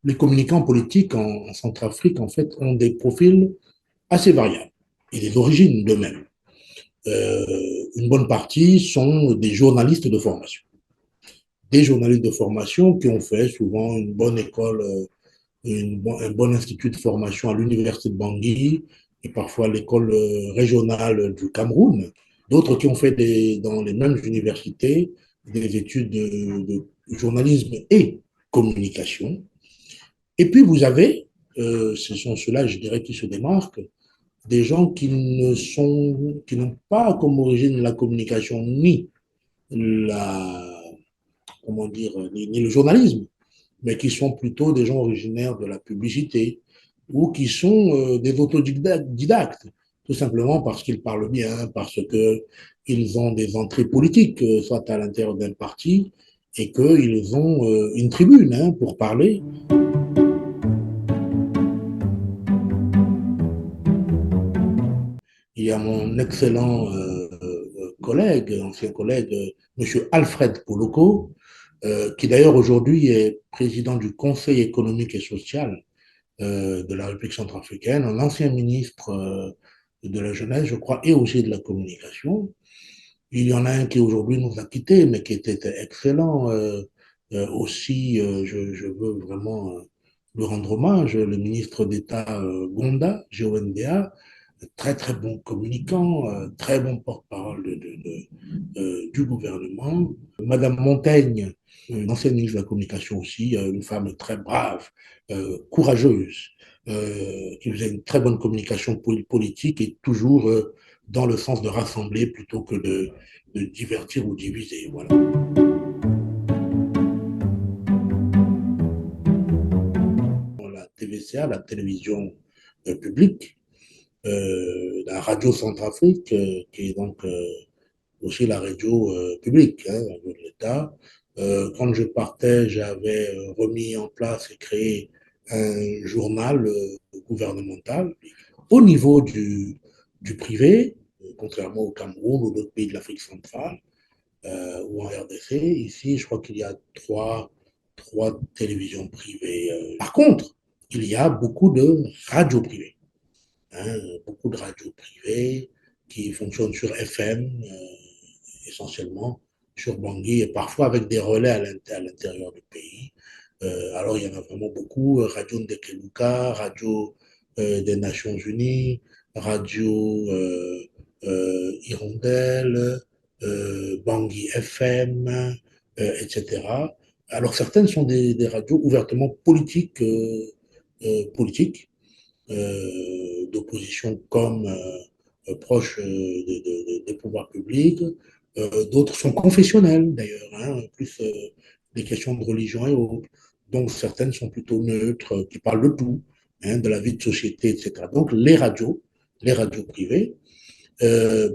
Les communicants politiques en Centrafrique, en fait, ont des profils assez variables et des origines d'eux-mêmes. Euh, une bonne partie sont des journalistes de formation. Des journalistes de formation qui ont fait souvent une bonne école, un bon institut de formation à l'université de Bangui et parfois l'école régionale du Cameroun. D'autres qui ont fait dans les mêmes universités des études de journalisme et communication. Et puis vous avez, ce sont ceux-là, je dirais, qui se démarquent, des gens qui n'ont pas comme origine la communication ni la, comment dire, ni le journalisme, mais qui sont plutôt des gens originaires de la publicité ou qui sont des autodidactes, tout simplement parce qu'ils parlent bien, parce qu'ils ont des entrées politiques, soit à l'intérieur d'un parti, et qu'ils ont une tribune pour parler. Il y a mon excellent collègue, ancien collègue, M. Alfred Poloko, qui d'ailleurs aujourd'hui est président du Conseil économique et social de la République centrafricaine, un ancien ministre de la jeunesse, je crois, et aussi de la communication. Il y en a un qui aujourd'hui nous a quittés, mais qui était excellent. Aussi, je veux vraiment lui rendre hommage, le ministre d'État Gonda, G-O-N-D-A, très très bon communicant, très bon porte-parole du gouvernement. Madame Montaigne, une ancienne ministre de la Communication aussi, une femme très brave, courageuse, qui faisait une très bonne communication politique et toujours dans le sens de rassembler plutôt que de divertir ou diviser. Voilà. La TVCA, la télévision publique, la radio Centrafrique, qui est donc aussi la radio publique, la radio de l'État. Quand je partais, j'avais remis en place et créé un journal gouvernemental. Au niveau du privé, contrairement au Cameroun ou d'autres pays de l'Afrique centrale ou en RDC, ici, je crois qu'il y a trois télévisions privées. Par contre, il y a beaucoup de radios privées, hein, beaucoup de radios privées qui fonctionnent sur FM, essentiellement sur Bangui et parfois avec des relais à l'intérieur du pays. Alors, il y en a vraiment beaucoup. Radio Ndekeluka, Radio des Nations Unies, Radio Hirondelle, Bangui FM, etc. Alors, certaines sont des radios ouvertement politiques d'opposition comme proches des pouvoirs publics. D'autres sont confessionnelles, d'ailleurs, hein, plus des questions de religion et autres. Donc, certaines sont plutôt neutres, qui parlent de tout, hein, de la vie de société, etc. Donc, les radios privées,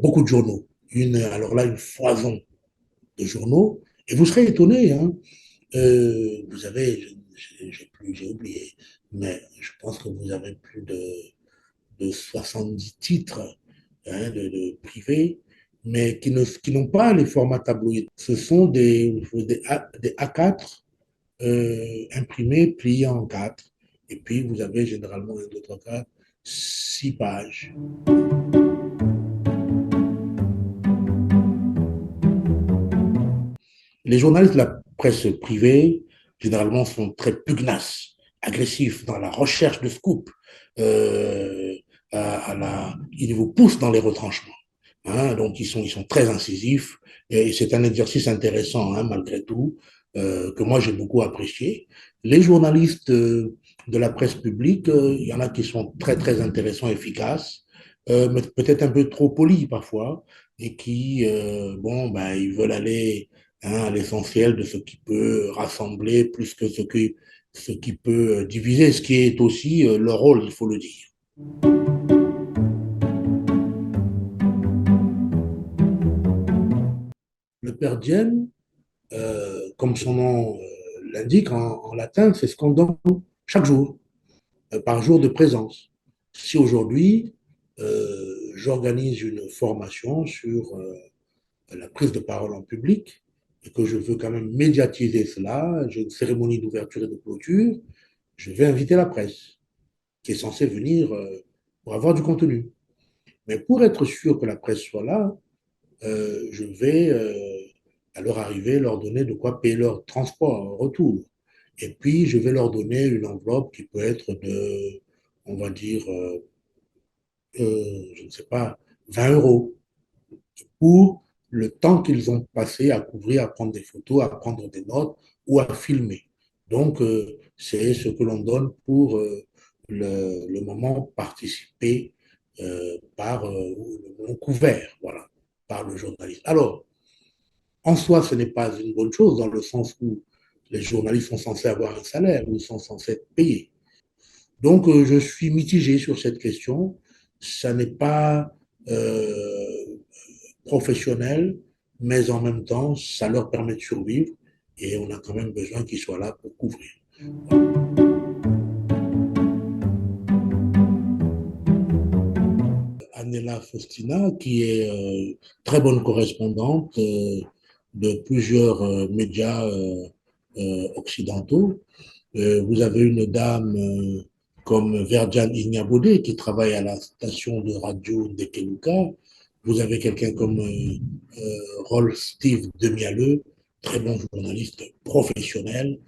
beaucoup de journaux. Alors là, une foison de journaux. Et vous serez étonné, hein, vous avez, j'ai oublié, mais je pense que vous avez plus de 70 titres hein, privés, mais qui n'ont pas les formats tabloïds. Ce sont des A4 imprimés, pliés en 4. Et puis, vous avez généralement un, deux, trois, quatre, 6 pages. Les journalistes de la presse privée, généralement, sont très pugnaces, agressifs dans la recherche de scoop. Euh, ils vous poussent dans les retranchements. Hein, donc, ils sont très incisifs et c'est un exercice intéressant, hein, malgré tout, que moi j'ai beaucoup apprécié. Les journalistes de la presse publique, il y en a qui sont très, très intéressants, efficaces, mais peut-être un peu trop polis parfois et qui, bon, ben, ils veulent aller hein, à l'essentiel de ce qui peut rassembler plus que ce qui peut diviser, ce qui est aussi leur rôle, il faut le dire. Le per diem, comme son nom l'indique en latin, c'est ce qu'on donne chaque jour, par jour de présence. Si aujourd'hui, j'organise une formation sur la prise de parole en public et que je veux quand même médiatiser cela, j'ai une cérémonie d'ouverture et de clôture, je vais inviter la presse qui est censée venir pour avoir du contenu. Mais pour être sûr que la presse soit là, je vais, à leur arrivée, leur donner de quoi payer leur transport en retour. Et puis, je vais leur donner une enveloppe qui peut être de, on va dire, je ne sais pas, 20 euros pour le temps qu'ils ont passé à couvrir, à prendre des photos, à prendre des notes ou à filmer. Donc, c'est ce que l'on donne pour le moment participé par le moment couvert, voilà, par le journaliste. Alors, en soi, ce n'est pas une bonne chose dans le sens où les journalistes sont censés avoir un salaire ou sont censés être payés. Donc, je suis mitigé sur cette question. Ça n'est pas professionnel, mais en même temps, ça leur permet de survivre et on a quand même besoin qu'ils soient là pour couvrir. Anela Faustina, qui est très bonne correspondante de plusieurs médias occidentaux. Vous avez une dame comme Verjan Ignabodé qui travaille à la station de radio de Keluka. Vous avez quelqu'un comme Rolf Steve Demialeux, très bon journaliste professionnel,